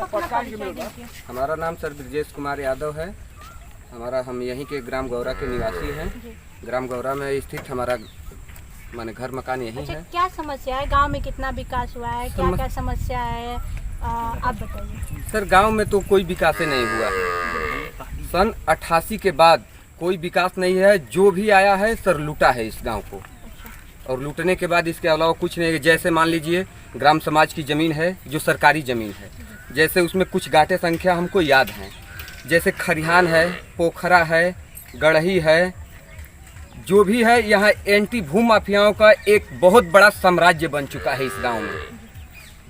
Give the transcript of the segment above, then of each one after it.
अपना परिचय दीजिए। हमारा नाम सर ब्रजेश कुमार यादव है। हम यहीं के ग्राम गौरा के निवासी हैं। ग्राम गौरा में स्थित हमारा माने घर मकान यहीं अच्छा, है। क्या समस्या है गांव में, कितना विकास हुआ है, क्या क्या समस्या है, आप बताइए। सर गांव में तो कोई विकास नहीं हुआ है। सन 88 के बाद कोई विकास नहीं है। जो भी आया है सर लूटा है इस गांव को, और लूटने के बाद इसके अलावा कुछ नहीं है। जैसे मान लीजिए ग्राम समाज की ज़मीन है जो सरकारी ज़मीन है, जैसे उसमें कुछ गाटे संख्या हमको याद हैं, जैसे खरिहान है, पोखरा है, गढ़ही है, जो भी है यहाँ एंटी भू माफियाओं का एक बहुत बड़ा साम्राज्य बन चुका है इस गांव में,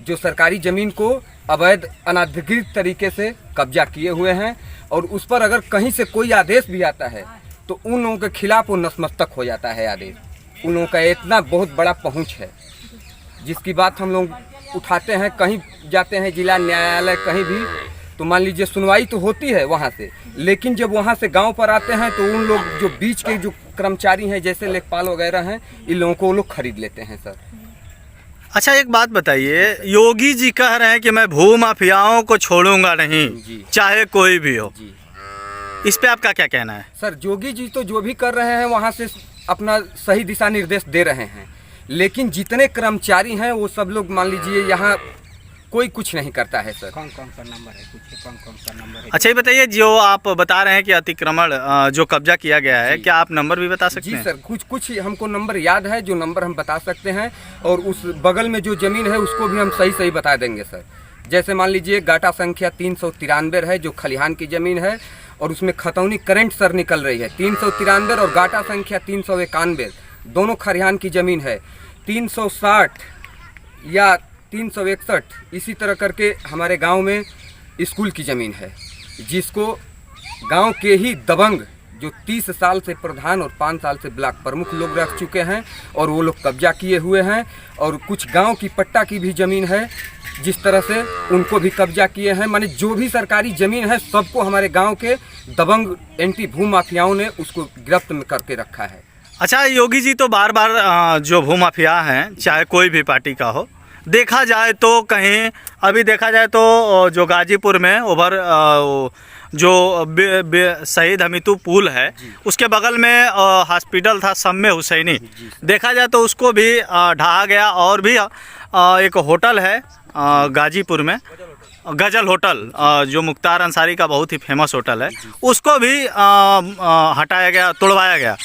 जो सरकारी ज़मीन को अवैध अनाधिकृत तरीके से कब्जा किए हुए हैं। और उस पर अगर कहीं से कोई आदेश भी आता है तो उन लोगों के खिलाफ वो नतमस्तक हो जाता है आदेश। उन लोगों का इतना बहुत बड़ा पहुंच है, जिसकी बात हम लोग उठाते हैं, कहीं जाते हैं जिला न्यायालय कहीं भी, तो मान लीजिए सुनवाई तो होती है वहाँ से, लेकिन जब वहाँ से गांव पर आते हैं तो उन लोग जो बीच के जो कर्मचारी हैं जैसे लेखपाल वगैरह हैं, इन लोगों को वो लोग खरीद लेते हैं सर। अच्छा, एक बात बताइए, योगी जी कह रहे हैं कि मैं भू माफियाओं को छोड़ूंगा नहीं, चाहे कोई भी हो। जी इस पे आपका क्या कहना है? सर योगी जी तो जो भी कर रहे हैं वहाँ से अपना सही दिशा निर्देश दे रहे हैं, लेकिन जितने कर्मचारी हैं वो सब लोग मान लीजिए यहाँ कोई कुछ नहीं करता है सर। कौन कौन सा नंबर है, कुछ कौन कौन सा नंबर है? अच्छा, ये बताइए, जो आप बता रहे हैं कि अतिक्रमण जो कब्जा किया गया है, क्या आप नंबर भी बता सकते हैं? जी सर, कुछ हमको नंबर याद है, जो नंबर हम बता सकते हैं, और उस बगल में जो ज़मीन है उसको भी हम सही बता देंगे सर। जैसे मान लीजिए गाटा संख्या 393 है जो खलिहान की ज़मीन है, और उसमें खतौनी करंट सर निकल रही है 393, और गाटा संख्या 391 दोनों खलिहान की ज़मीन है। 360 या 361 इसी तरह करके हमारे गांव में स्कूल की ज़मीन है, जिसको गांव के ही दबंग जो 30 साल से प्रधान और 5 साल से ब्लॉक प्रमुख लोग रख चुके हैं, और वो लोग कब्जा किए हुए हैं। और कुछ गांव की पट्टा की भी ज़मीन है, जिस तरह से उनको भी कब्जा किए हैं। माने जो भी सरकारी ज़मीन है सबको हमारे गांव के दबंग एंटी भू माफियाओं ने उसको गिरफ्त में करके रखा है। अच्छा, योगी जी तो बार बार जो भू माफिया हैं, चाहे कोई भी पार्टी का हो, देखा जाए तो कहीं अभी देखा जाए तो जो गाजीपुर में ओवर जो शहीद हमीदू पुल है उसके बगल में हॉस्पिटल था सम्मे हुसैनी, देखा जाए तो उसको भी ढहा गया। और भी एक होटल है गाजीपुर में, गजल होटल, जो मुख्तार अंसारी का बहुत ही फेमस होटल है, उसको भी हटाया गया, तोड़वाया गया।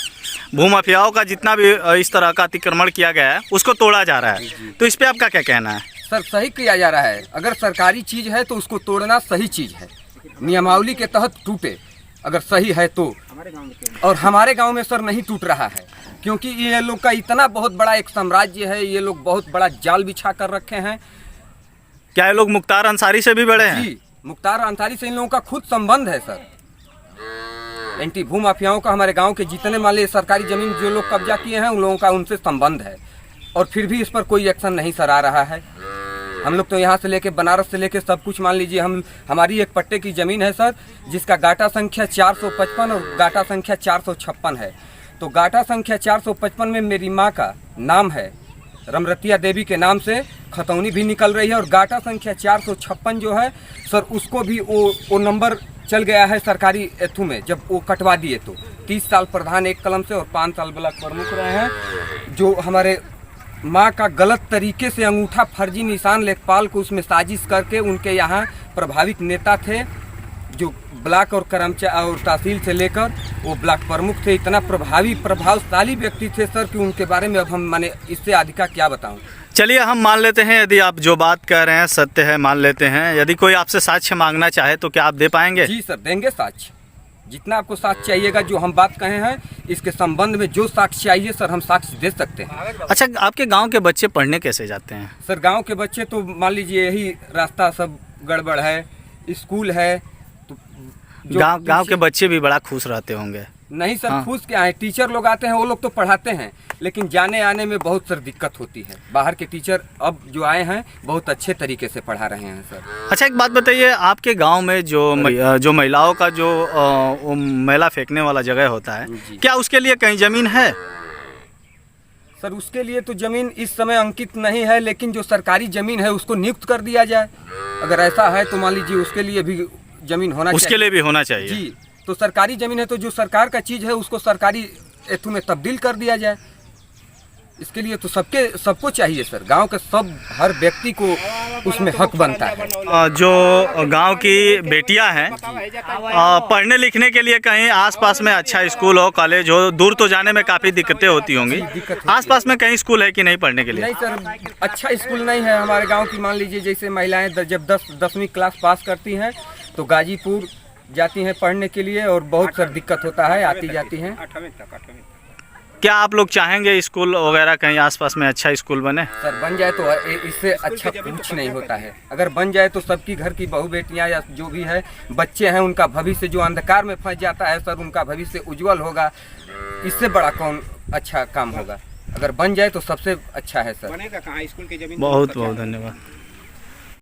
भू माफियाओं का जितना भी इस तरह का अतिक्रमण किया गया है उसको तोड़ा जा रहा है, तो इस पे आपका क्या कहना है? सर सही किया जा रहा है। अगर सरकारी चीज़ है तो उसको तोड़ना सही चीज़ है, नियमावली के तहत टूटे अगर सही है तो। और हमारे गांव में सर नहीं टूट रहा है, क्योंकि ये लोग का इतना बहुत बड़ा एक साम्राज्य है, ये लोग बहुत बड़ा जाल बिछा कर रखे हैं। क्या ये लोग मुख्तार अंसारी से भी बड़े हैं? जी, मुख्तार अंसारी से इन लोगों का खुद संबंध है सर। एंटी भू माफियाओं का हमारे गांव के जितने मान लीजिए सरकारी ज़मीन जो लोग कब्जा किए हैं उन लोगों का उनसे संबंध है, और फिर भी इस पर कोई एक्शन नहीं सर आ रहा है। हम लोग तो यहाँ से लेके बनारस से लेके सब कुछ मान लीजिए, हमारी एक पट्टे की ज़मीन है सर, जिसका गाटा संख्या 455 और गाटा संख्या 456 है। तो गाटा संख्या 455 में मेरी माँ का नाम है, रमरतिया देवी के नाम से खतौनी भी निकल रही है, और गाटा संख्या 456 जो है सर उसको भी वो नंबर चल गया है सरकारी एथू में। जब वो कटवा दिए तो 30 साल प्रधान एक कलम से और 5 साल ब्लॉक प्रमुख रहे हैं। जो हमारे माँ का गलत तरीके से अंगूठा फर्जी निशान लेखपाल को उसमें साजिश करके उनके यहाँ प्रभावित नेता थे, जो ब्लॉक और कर्मचारी और तहसील से लेकर वो ब्लॉक प्रमुख थे, इतना प्रभावशाली व्यक्ति थे सर कि उनके बारे में अब हम माने इससे अधिक क्या बताऊं। चलिए, हम मान लेते हैं, यदि आप जो बात कह रहे हैं सत्य है, मान लेते हैं। यदि कोई आपसे साक्ष्य मांगना चाहे तो क्या आप दे पाएंगे? जी सर, देंगे साक्ष्य, जितना आपको साक्ष्य चाहिएगा। जो हम बात कहे हैं इसके संबंध में जो साक्ष्य चाहिए सर हम साक्ष्य दे सकते हैं। अच्छा, आपके गांव के बच्चे पढ़ने कैसे जाते हैं? सर गांव के बच्चे तो मान लीजिए यही रास्ता सब गड़बड़ है, स्कूल है, तो गांव के बच्चे भी बड़ा खुश रहते होंगे। नहीं सर, खुश क्या है, टीचर लोग आते हैं वो लोग तो पढ़ाते हैं, लेकिन जाने आने में बहुत सर दिक्कत होती है। बाहर के टीचर अब जो आए हैं बहुत अच्छे तरीके से पढ़ा रहे हैं सर। अच्छा, एक बात बताइए, आपके गांव में जो महिलाओं का जो मैला फेंकने वाला जगह होता है, क्या उसके लिए कहीं ज़मीन है? सर उसके लिए तो जमीन इस समय अंकित नहीं है, लेकिन जो सरकारी जमीन है उसको नियुक्त कर दिया जाए। अगर ऐसा है तो मान लीजिए उसके लिए भी जमीन होना चाहिए। उसके लिए भी होना चाहिए जी, तो सरकारी जमीन है तो जो सरकार का चीज़ है उसको सरकारी एथू में तब्दील कर दिया जाए। इसके लिए तो सबको चाहिए सर, गांव के हर व्यक्ति को उसमें हक बनता है। जो गांव की बेटियां हैं पढ़ने लिखने के लिए कहीं आसपास में अच्छा स्कूल हो, कॉलेज हो, दूर तो जाने में काफ़ी दिक्कतें होती होंगी। आसपास में कहीं स्कूल है कि नहीं पढ़ने के लिए? नहीं सर, अच्छा स्कूल नहीं है हमारे गांव की। मान लीजिए जैसे महिलाएं जब 10वीं क्लास पास करती हैं तो गाजीपुर जाती हैं पढ़ने के लिए, और बहुत सर दिक्कत होता है, आती जाती हैं। 8वीं तक। क्या आप लोग चाहेंगे स्कूल वगैरह कहीं आसपास में अच्छा स्कूल बने? सर बन जाए तो इससे अच्छा कुछ नहीं होता है। अगर बन जाए तो सबकी घर की बहू बेटियां या जो भी है बच्चे हैं उनका भविष्य जो अंधकार में फंस जाता है सर, उनका भविष्य उज्जवल होगा। इससे बड़ा कौन अच्छा काम होगा? अगर बन जाए तो सबसे अच्छा है सर। बनेगा कहाँ स्कूल की जमीन? बहुत बहुत धन्यवाद।